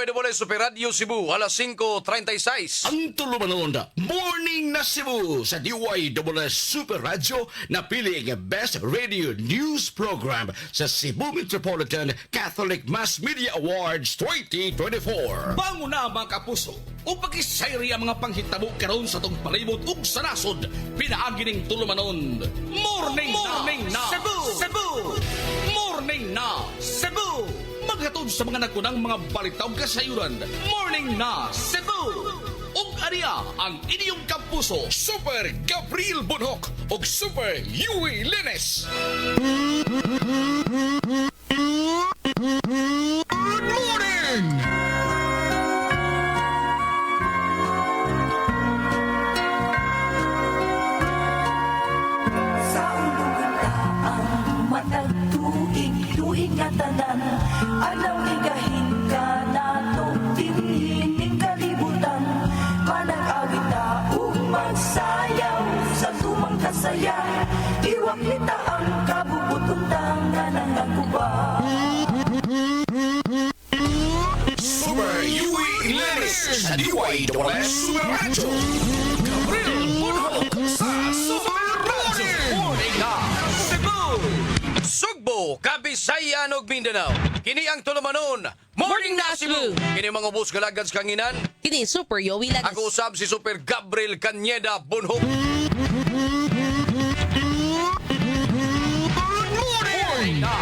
DYWS Super Radio Cebu, alas 5:36. Ang tulumanon, Morning na Cebu sa DYWS Super Radio na piling Best Radio News Program sa Cebu Metropolitan Catholic Mass Media Awards 2024. Bango na mga kapuso o pag-isayri ang mga panghitabo karon sa tong palibot ug sa nasod. Pinaagi ning tulumanon. Morning na Cebu! Morning na Cebu! Maghatod sa mga nagunang mga balitaw kasayuran. Morning na Cebu! Ug ariya ang inyong kapuso, Super Gabriel Bunhok o Super Yui Lenes. Good morning! Sa ulugan ang matag tuig nga tanan, anaw igahin ka natong tinhining kalibutan, manag-awit ta ug magsayaw sa tumang kasaya, iwak nita ang kabubuton nga nangaguba. Super Yui Lenes sa DYWS Super Radio. Gabriel Bunhok sa Super Radio. Morning na Cebu! Sugbo, Kabisayan ug Mindanao. Kini ang tulumanon. Morning na Cebu. Kini mga bus galagad sa kanginan. Kini Super Yowie Lanes. Ako usab si Super Gabriel Cañeda Bunhok. Morning na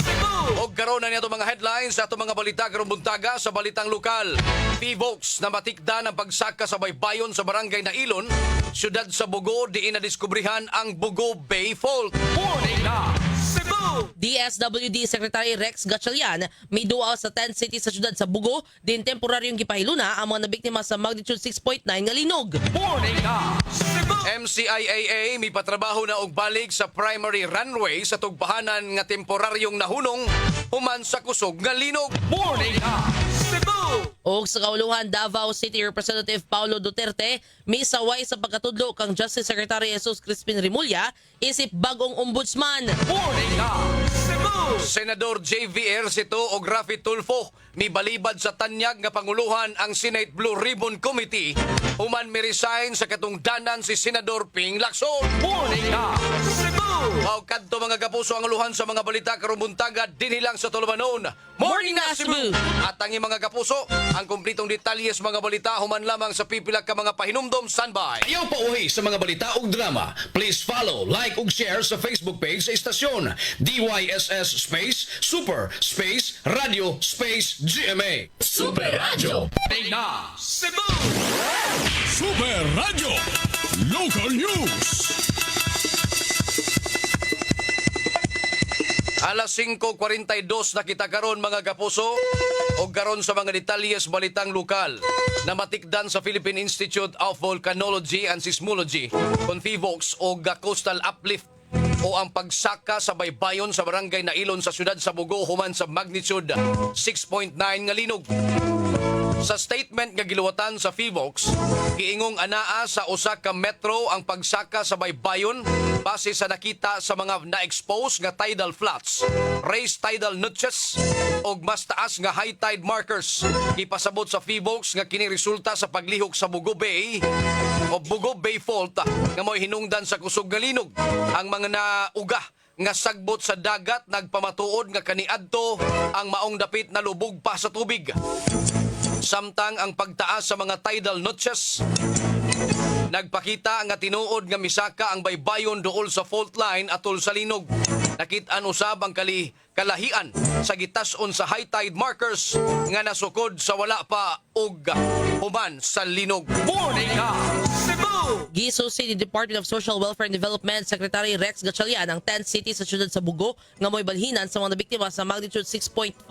Cebu! Og karon na niya mga headlines sa ato mga balita karong buntaga sa balitang lokal. P-Vox na matikdan ang pagsaka sa baybayon sa barangay na Ilon, siyudad sa Bugo, diin na diskubrihan ang Bugo Bay Fault. Morning na Cebu! DSWD Secretary Rex Gatchalian may duwa sa 10 cities sa syudad sa Bugo din temporaryong gipahiluna ang mga nabiktima sa magnitude 6.9 nga linog. Morning na Cebu! MCIAA may patrabaho na og balik sa primary runway sa tugpahanan nga temporaryong nahunong human sa kusog nga linog. Morning na Cebu! Og sa kauluhan, Davao City Representative Paulo Duterte may saway sa pagkatudlo kang Justice Secretary Jesus Crispin Rimulya isip bagong ombudsman. Morning na Cebu! Senador JVR Sito og Rafi Tulfo may balibad sa tanyag nga panguluhan ang Senate Blue Ribbon Committee human mi-resign sa katungdanan si Senador Ping Lacson. Morning na Cebu! Mao kadto mga kapuso ang uluhan sa mga balita karong buntaga dinhi lang sa tulumanon. Morning na Cebu! At ang mga kapuso, ang kumplitong detalye sa mga balita human lamang sa pipila ka mga pahinumdom standby. Ayaw pa uwi sa mga balita ug drama. Please follow, like ug share sa Facebook page sa istasyon DYSS Space Super Space Radio Space GMA. Super Radio. Morning na Cebu! Super Radio. Local News. Alas 5:42 na kita karon mga kapuso o karon sa mga detalyes balitang lokal na matikdan sa Philippine Institute of Volcanology and Seismology, Confivox o Coastal Uplift o ang pagsaka sa baybayon sa barangay na Ilon sa siyudad sa Bugo human sa magnitude 6.9 nga linog. Sa statement nga giluwatan sa PHIVOLCS, giingong anaa sa usa ka metro ang pagsaka sa baybayon base sa nakita sa mga na-expose nga tidal flats, raised tidal notches og mas taas nga high tide markers. Ipasabot sa PHIVOLCS nga kini resulta sa paglihok sa Bugo Bay o Bugo Bay Fault nga mo'y hinungdan sa kusog nga linog. Ang mga nauga nga sagbot sa dagat nagpamatuod nga kaniadto ang maong dapit na lubog pa sa tubig. Samtang ang pagtaas sa mga tidal notches nagpakita nga tinuod nga misaka ang baybayon duol sa fault line atol sa linog. Nakit-an usab ang kalahian sa gitas-on sa high tide markers nga nasukod sa wala pa og human sa linog. Morning na Cebu! Gisusi ni Department of Social Welfare and Development Secretary Rex Gatchalian ang 10 cities sa syudad sa Bugo nga mo'y balhinan sa mga nabiktima sa magnitude 6.9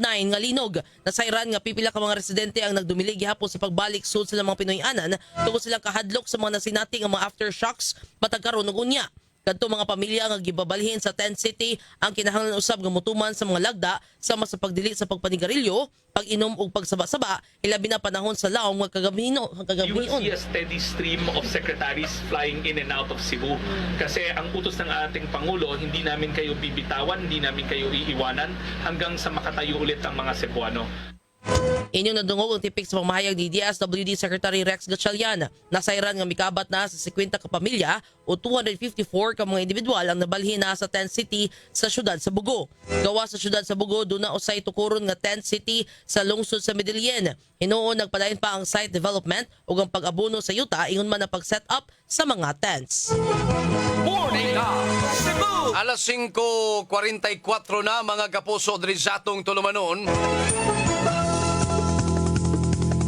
nga linog. Nasayran nga pipila ka mga residente ang nagdumili gihapon sa pagbalik sud sila mga Pinoy-anan tungod silang kahadlok sa mga nasinati nga mga aftershocks matag karon og unya. Kadto mga pamilya nga gibabalhin sa tent city ang kinahanglan usab nga mutuman sa mga lagda sama sa pagdili sa pagpanigarilyo, pag-inom ug pagsaba-saba ilabi na panahon sa laom nga You will kagabion. see a steady stream of secretaries flying in and out of Cebu. Kasi ang utos ng ating Pangulo, hindi namin kayo bibitawan, hindi namin kayo iiwanan hanggang sa makatayo ulit ang mga Cebuano. Inyong nadungog ang tipik sa pamahayag ni DSWD Secretary Rex Gatchalian. Nasayran nga mikabat na sa 50 ka pamilya o 254 ka mga individual ang nabalhin na sa tent city sa syudad sa Bugo. Gawa sa syudad sa Bugo, doon na usay tukuron nga tent city sa lungsod sa Medellin. Hinuon nagpadayon pa ang site development ug ang pag-abuno sa yuta ingon man na pag-set up sa mga tents. Morning na Cebu. Alas 5:44 na mga kapuso diri sa atong tulumanon.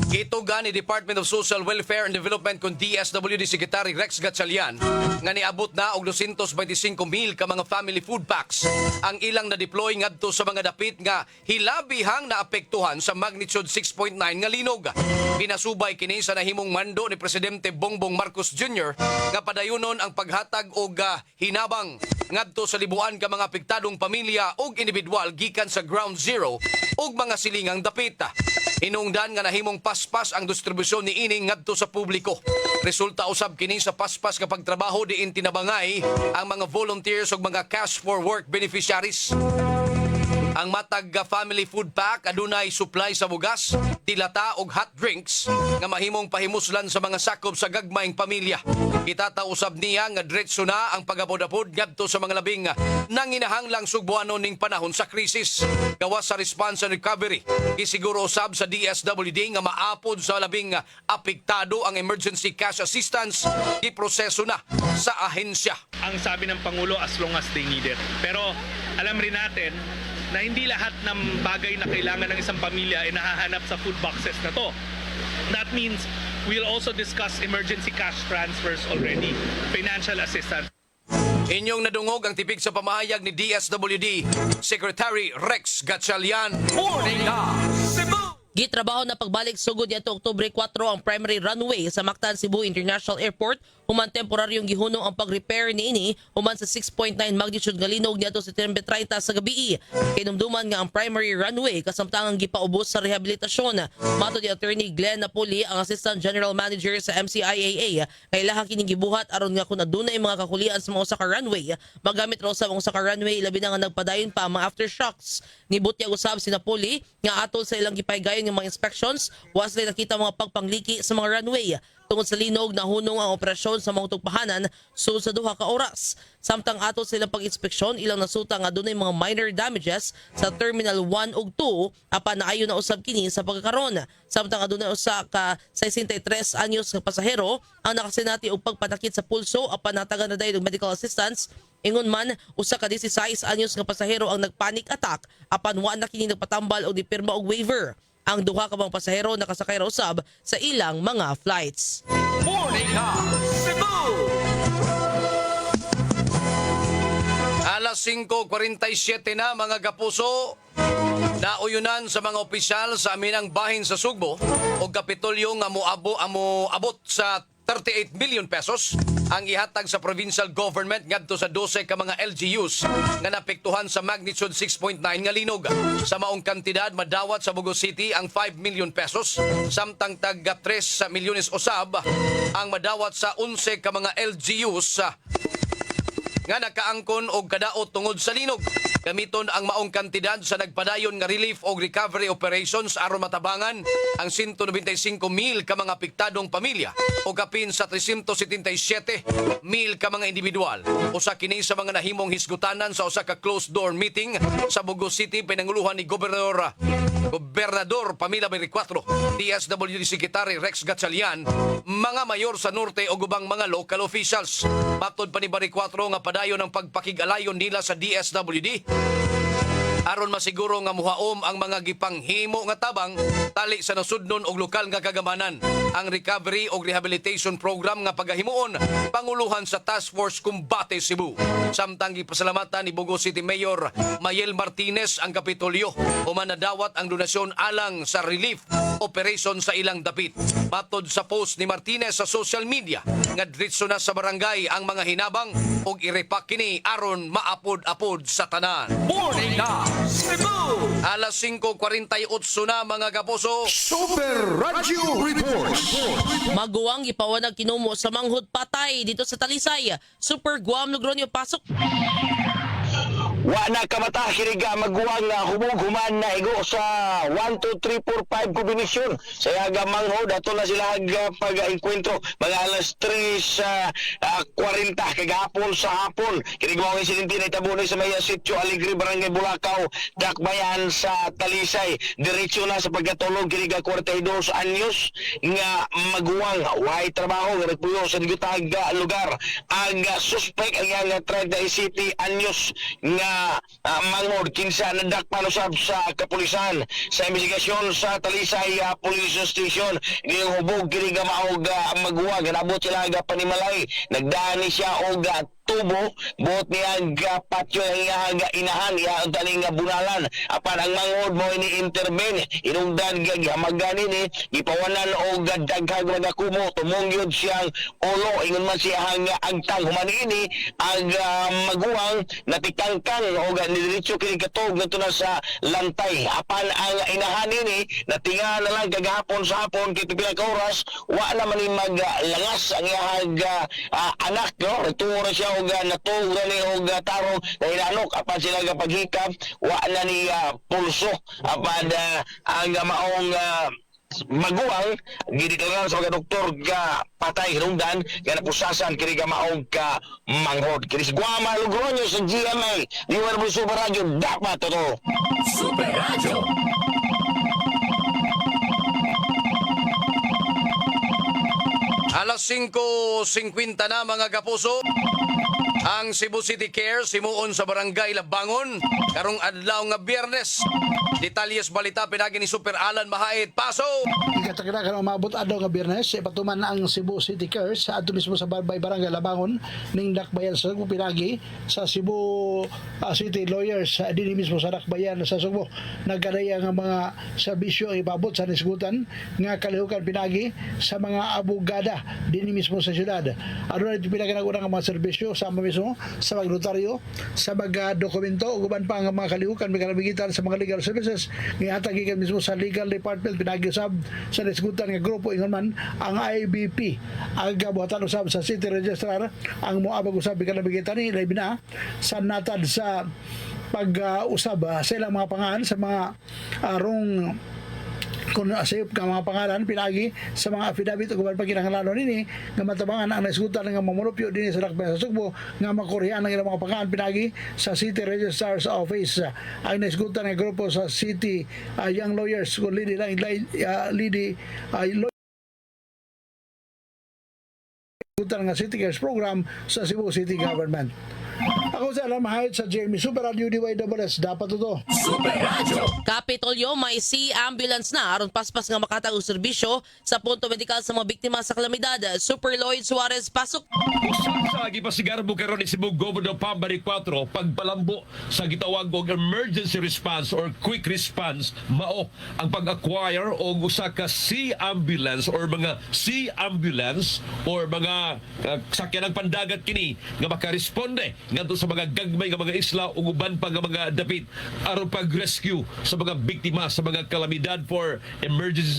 Gituga ni Department of Social Welfare and Development kung DSWD Secretary Rex Gatchalian nga niabot na og 225,000 ka mga family food packs ang ilang na-deploy ngadto sa mga dapit nga hilabihang naapektuhan sa magnitude 6.9 nga linog. Pinasubay kini sa nahimong mando ni Presidente Bongbong Marcos Jr. nga padayunon ang paghatag og hinabang ngadto sa libuan ka mga apektadong pamilya ug individual gikan sa ground zero ug mga silingang dapit. Hinungdan nga nahimong paspas ang distribusyon ni ining ngadto sa publiko. Resulta usab kini sa paspas nga pagtrabaho diin tinabangay ang mga volunteers ug mga cash for work beneficiaries. Ang matag family food pack adunay supply sa bugas, tilata ug hot drinks nga mahimong pahimuslan sa mga sakop sa gagmayng pamilya. Kitata usab niya nga diretso na ang pagabod-abod ngadto sa mga labing nanginahanglang sugbuanon ning panahon sa krisis. Gawas sa response and recovery, isiguro usab sa DSWD nga maapod sa labing apektado ang emergency cash assistance iproseso na sa ahensya. Ang sabi ng Pangulo, as long as they need it. Pero alam rin natin na hindi lahat ng bagay na kailangan ng isang pamilya ay nahahanap sa food boxes na to. That means we'll also discuss emergency cash transfers already, financial assistance. Inyong nadungog ang tipik sa pamahayag ni DSWD Secretary Rex Gatchalian. Morning na Cebu. Gitrabaho na pagbalik sugod yato Oktubre 4 ang primary runway sa Mactan Cebu International Airport. Human temporaryong gihunong ang pag-repair niini human sa 6.9 magnitude nga linog niadto sa September 30 sa gabi. Kinumduman nga ang primary runway kasamtangang gipaubos sa rehabilitasyon. Matod ni Attorney Glenn Napoli, ang Assistant General Manager sa MCIAA, kay lahang kining gibuhat aron nga kung adunay mga kakulian sa mga usa ka runway, magamit raw sa mga usa ka runway labi na nga nagpadayon pa ang mga aftershocks. Nibutyag usab si Napoli nga atol sa ilang gipahigayon ng mga inspections, was nila nakita mga pagpangliki sa mga runway. Tungod sa linog, nahunong ang operasyon sa mga tugpahanan sulod sa 2 ka oras. Samtang ato silang pag-inspeksyon, ilang nasuta nga dunay mga minor damages sa Terminal 1 ug 2 apan naayo na usab kini sa pagkakaron. Samtang adunay usa ka 63 anyos nga pasahero ang nakasinati og pagpatakit sa pulso apan natagan na dayon og medical assistance. Ingon man, usa ka 16 anyos nga pasahero ang nagpanic attack apan wa na kini nagpatambal og dipirma og waiver. Ang 2 ka mga pasahero nakasakay ra usab sa ilang mga flights. Morning na Cebu. Alas 5:47 na mga kapuso. Nauyunan sa mga opisyal sa aminang bahin sa Sugbo o kapitolyo nga abot sa 38 million pesos ang ihatag sa provincial government ngadto sa 12 ka mga LGUs nga napektuhan sa magnitude 6.9 nga linog. Sa maong kantidad madawat sa Bugo City ang 5 million pesos, samtang tagga 3 milyones usab ang madawat sa 11 ka mga LGUs nga nakaangkon og kadaot tungod sa linog. Gamiton ang maong kantidad sa nagpadayon nga relief o recovery operations aron matabangan ang 195,000 ka mga apektadong pamilya o kapin sa 377,000 ka mga individual. Usa kini sa mga nahimong hisgutanan sa usa ka closed door meeting sa Bugo City pinanguluhan ni Gobernador Pamela Bericuatro, DSWD Secretary Rex Gatchalian, mga mayor sa norte o ubang mga local officials. Matod pa ni Bericuatro nga padayon ang pagpakigalayon nila sa DSWD aron masiguro nga muhaom ang mga gipanghimo nga tabang tali sa nasudnon og lokal nga kagamanan. Ang recovery o rehabilitation program nga pagahimuon panguluhan sa Task Force Combate Cebu. Samtang gipasalamatan ni Bugo City Mayor Mayel Martinez ang kapitolyo o manadawat ang donasyon alang sa relief operation sa ilang dapit. Matod sa post ni Martinez sa social media nga diretso na sa barangay ang mga hinabang og irepak kini aron maapod-apod sa tanan. Morning na Cebu. Alas 5:48 na mga kapuso. Super Radio Report. Maguwang ipawanag kinumo sa manghud patay dito sa Talisay. Super Guam Logronyo pasok. Wa na kamata kiniga magguwang nga humog-human na igo sa 1, 2, 3, 4, 5 kombinasyon. Sa yaga manghod ato na sila pag-enkwentro mga alas 3 sa 40 kagahapon sa hapon. Kiniga mga insidente na itabunay sa may sitio Alegre, Barangay Bulacau, Dakbayan sa Talisay. Diretso na sa pagkatulog kiniga 42 anyos nga magguwang way trabaho nga nagpuyo sa digutag lugar. Ang suspect ang yang 37 anyos nga mangod kinsa nadakpan usab sa kapulisan sa investigasyon sa Talisay Police Station. Gihubog kini nga maog magguwag nabot sila nga panimalay, nagdaan ni siya og tubo buot niya patyo ang inahan ang taning bunalan apan ang mangod mo ini intervene inungdan gihamagan ni gipawanan og daghang mga kumo tumongyod siyang ulo ingon man siya hang agtang human ini ang maguwang natikangkang og nidiretso kini katog ngadto na sa lantay apan ang inahan ini natinga na lang kagahapon sa hapon kay pipila ka oras wa na man maglangas ang iyang anak no tuwa na siya og natug ni og tarong na hinanok apan sila ga paghikap wa na ni pulso apan ang maong maguwang gideklarar sa mga doktor ga patay hinungdan nga napusasan kini ga maong ka manghod kini si Guama Logroño sa GMA DWI Super Radio dapat to Super Radio. Alas 5:50 na mga kapuso. Ang Cebu City Care simuon sa Barangay Labangon karong adlaw nga Biyernes. Detalyes balita pinagi ni Super Alan Mahait. Paso! Ikatakita ka na umabot adlaw nga Biyernes, ipatuman na ang Cebu City Care sa ato mismo sa Barangay Labangon ning Dakbayan sa Subo pinagi sa Cebu City Lawyers dinhi mismo sa Dakbayan sa Subo. Nagkadaya nga mga serbisyo ipabot sa nisgutan nga kalihukan pinagi sa mga abogada dinhi mismo sa syudad. Ano na ito pinaganagunang nga mga serbisyo sa mismo sa mga notaryo, sa mga dokumento ug uban pa nga mga kalihukan may kalabigitan sa mga legal services nga hatag gikan mismo sa legal department pinagiusab sa nisgutan nga grupo ingon man ang IBP ang gabuhatan usab sa city registrar ang moabag usab kalabigitan ni labi na sa natad sa pag-usab sa ilang mga pangalan sa mga arong kung asayop ka mga pangalan pinagi sa mga affidavit o pag kinahanglanon nini nga matabangan ang naisgutan nga mamulupyo dinhi sa Dakbayan sa Sugbo nga makorhian ang ilang mga pangalan pinagi sa City Registrar's Office ang naisgutan nga grupo sa City Young Lawyers kung lidi lang lidi nga City Cares Program sa Cebu City Government. Ako sa Alan Mahait sa Jeremy Super Radio DYWS dapat ito. Super Radio. Kapitolyo may sea ambulance na aron paspas nga makatag og serbisyo sa punto medikal sa mga biktima sa kalamidad. Super Lloyd Suarez pasok. Usan sa gipasigarbo karon ni Cebu Governor Pambari 4 pagpalambo sa gitawag og emergency response or quick response mao ang pag-acquire og usa ka sea ambulance or mga sea ambulance or mga sakyanang pandagat kini nga makaresponde ngadto sa mga gagmay nga mga isla ug uban pa nga mga dapit aron pag-rescue sa mga biktima sa mga kalamidad for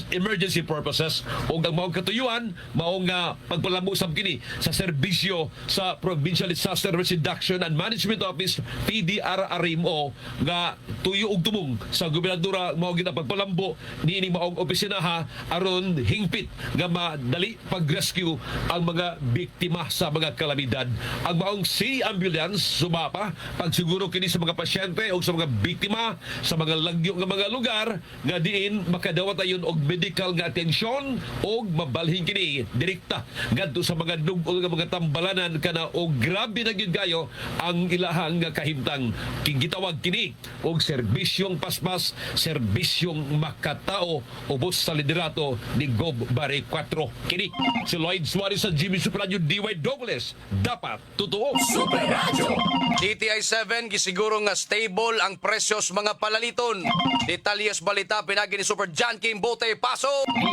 emergency purposes ug ang maong katuyuan mao nga pagpalambo usab kini sa serbisyo sa Provincial Disaster Risk Reduction and Management Office PDRRMO nga tuyo ug tumong sa gobernadora mao gid ang pagpalambo niini maong opisinaha aron hingpit nga madali pag-rescue ang mga biktima sa mga kalamidad. Ang maong sea ambulance sumapa pagsiguro kini sa mga pasyente o sa mga biktima sa mga lagyo nga mga lugar nga diin makadawat ayon og medical nga atensyon o mabalhin kini direkta ngadto sa mga dugol nga mga tambalanan kana o grabe na gyud kayo ang ilahang nga kahimtang gitawag kini og serbisyong paspas serbisyong makatao ubos sa liderato ni Gob Bare 4 kini si Lloyd Suarez sa Jimmy Super Radio DYWS dapat totoo. Super Radio. DTI 7 gisiguro nga stable ang presyos mga palaliton. Detalyes balita pinagi ni Super John Kim Bote. Paso!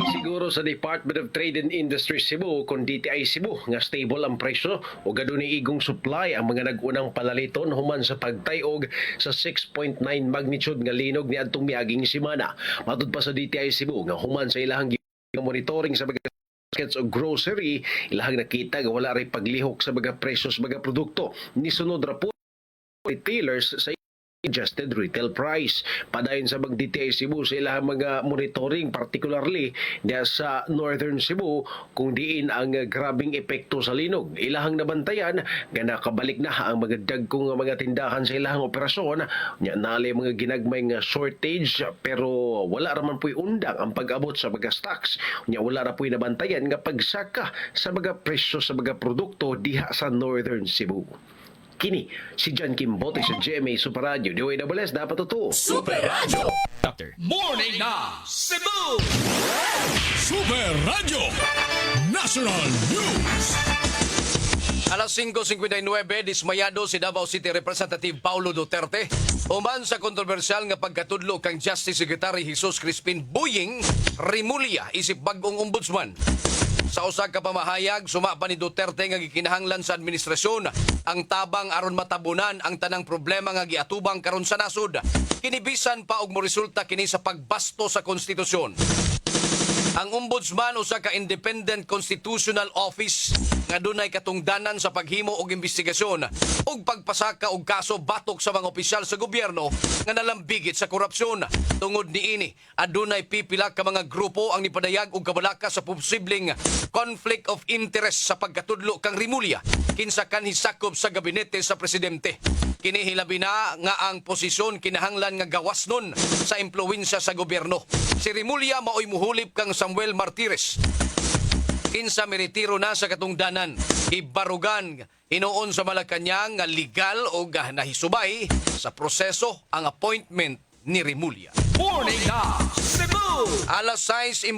Siguro sa Department of Trade and Industry Cebu kung DTI Cebu nga stable ang presyo o gaduni igong supply ang mga nag-unang palaliton human sa pagtayog sa 6.9 magnitude nga linog ni adtong miaging semana. Matud pa sa DTI Cebu nga human sa ilahang monitoring sa mga markets o grocery, ilahang nakita nga wala rin paglihok sa mga presyo sa mga produkto. Ni sunod rapor retailers sa adjusted retail price. Padayon sa DTI Cebu sa ilang mga monitoring, particularly diya sa Northern Cebu, kung diin ang grabing epekto sa linog. Ilahang nabantayan nga nakabalik na ang mga dagkong mga tindahan sa ilahang operasyon. Nya nalay mga ginagmay nga shortage, pero wala raman po'y undang ang pag-abot sa mga stocks. Nya wala ra po'y nabantayan nga pagsaka sa mga presyo sa mga produkto diha sa Northern Cebu. Kini si John Kimbote sa GMA Super Radio. DWS dapat totoo. Super Radio. Doctor. Morning na Cebu. Super Radio National News. Alas 5:59, dismayado si Davao City Representative Paulo Duterte human sa kontrobersyal nga pagkatudlo kang Justice Secretary Jesus Crispin Buying Rimulya isip bag-ong ombudsman. Sa usa ka pamahayag, suma pa ni Duterte nga gikinahanglan sa administrasyon ang tabang aron matabunan ang tanang problema nga giatubang karon sa nasod. Kinibisan pa og moresulta kini sa pagbasto sa konstitusyon. Ang ombudsman usa ka independent constitutional office nga dunay katungdanan sa paghimo og investigasyon ug pagpasaka og kaso batok sa mga opisyal sa gobyerno nga nalambigit sa korupsyon. Tungod niini, adunay pipila ka mga grupo ang nipadayag og kabalaka sa posibleng conflict of interest sa pagkatudlo kang Rimulya kinsa kanhi sakop sa gabinete sa presidente. Kini hilabi na nga ang posisyon kinahanglan nga gawas nun sa impluwensya sa gobyerno. Si Rimulya maoy muhulip kang Samuel Martires. Kinsa miretiro na sa katungdanan, ibarugan hinuon sa Malacañang nga legal o nahisubay sa proseso ang appointment ni Rimulya. Morning na Cebu. Alas 6:00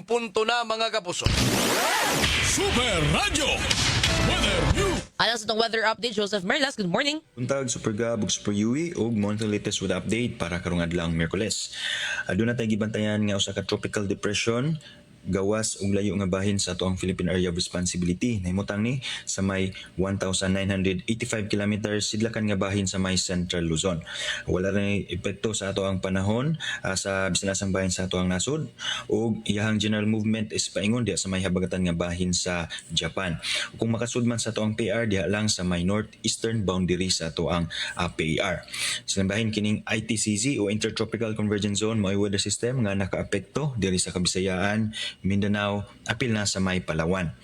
na mga kapuso. Super Radio Weather News. Ayon sa itong weather update, Joseph Merlas, good morning. Buntag, Super Gab, ug Super Yui, ug monthly latest weather update para karong adlaw Miyerkules. Aduna tay gibantayan nga usa ka tropical depression gawas og layo nga bahin sa ato ang Philippine Area of Responsibility. Nahimutang ni sa may 1,985 kilometers sidlakan nga bahin sa may Central Luzon. Wala rin epekto sa ato ang panahon sa bisanasang bahin sa ato ang nasod ug iyahang general movement is paingon diha sa may habagatan nga bahin sa Japan. Kung makasud man sa ato ang PAR diha lang sa may northeastern boundary sa ato ang PAR. Silang bahin kining ITCZ o Intertropical Convergence Zone mao weather system nga nakaapekto diri sa Kabisayaan, Mindanao, apil na sa may Palawan.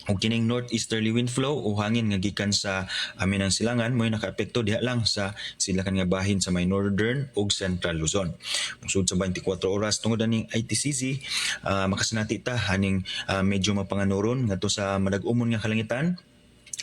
O kining northeasterly wind flow o hangin nga gikan sa amin ang silangan mo'y nakaapekto diha lang sa silakan nga bahin sa may northern ug central Luzon. Sud sa 24 oras tungod ning ITCZ, makasinati ta haning medyo mapanganuron ngadto sa madag-umon nga kalangitan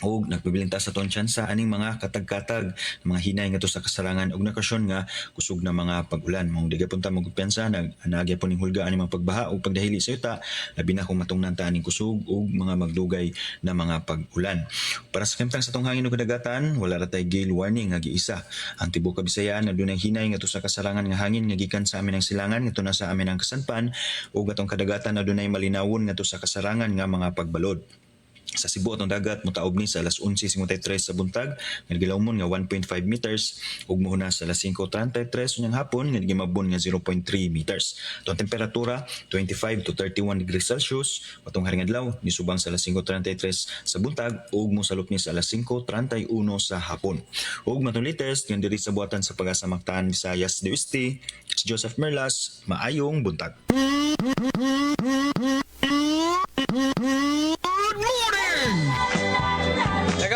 og nagpabilinta sa ton tsansa aning mga katag-katag mga hinay ngadto sa kasarangan og nakasyon nga kusog na mga pag-ulan. Mong digay punta mo kumpiyansa nagya po ning hulga ani mga pagbaha ug pagdahili sa yuta labi na kung matungnan ta aning kusog ug mga magdugay na mga pag-ulan. Para sa kemtang sa tong hangin ug kadagatan, wala ra tay gale warning nga giisa. Ang tibuok Kabisayaan adunay hinay ngadto sa kasarangan nga hangin nga gikan sa amin ang silangan ngadto na sa amin ang kasadpan ug atong kadagatan adunay malinawon ngadto sa kasarangan nga mga pagbalod. Sa Cebu atong dagat motaob ni sa alas 11:53 sa buntag nga gilawmon nga 1.5 meters ug mohuna sa alas 5:33 unyang hapon nga gimabon nga 0.3 meters. Atong temperatura 25 to 31 degrees Celsius atong haring adlaw nisubang sa alas 5:33 sa buntag ug mosalop ni sa alas 5:31 sa hapon. Ug matong latest nga diri sa buhatan sa Pag-asa Mactan, Visayas del Oeste, si Joseph Merlas, maayong buntag.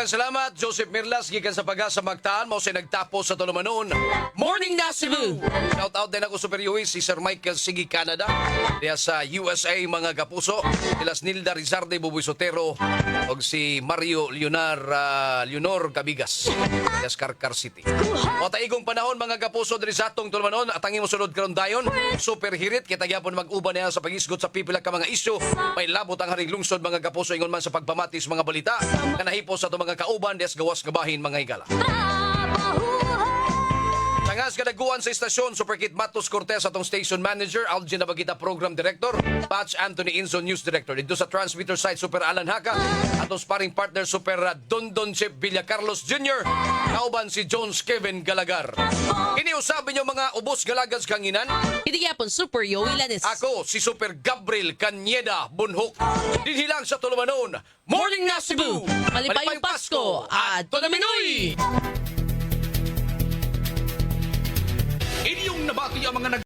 Salamat, Joseph Mirlas, gikan sa Pag-asa Mactan, mao say nagtapos sa tulumanon. Morning na Cebu! Shout out din ako Super Yui, si Sir Michael Sigi Canada, diya sa USA mga kapuso, silas Nilda Rizarde Buboy Sotero, og si Mario Leonor Cabigas, diya sa Carcar City. O taigong panahon mga kapuso diri sa atong tulumanon, at ang imo sunod karon dayon, super hirit, kita gyapon mag-uban niya sa pagisgot sa pipila ka mga isyu, may labot ang haring lungsod mga kapuso, ingon man sa pagpamatis mga balita, kanahipos sa mga kauban des gawas gabahin mga higala. Tangas kadaguan sa istasyon, Super Kit Matos Cortez atong station manager, Algin Nabagita Program Director, Patch Anthony Inzo News Director. Dito sa transmitter site, Super Alan Haka, atong sparring partner, Super Dondon Chip Villa Carlos Jr., kauban si Jones Kevin Galagar. Iniusabi niyo mga ubos galagas kanginan. Hindi yapon Super Yoey Lanis. Ako si Super Gabriel Canyeda Bunhok. Dinhilang sa tulumanon, Morning na Cebu! Malipayong Pasko at Tonaminoy! ginabati ang mga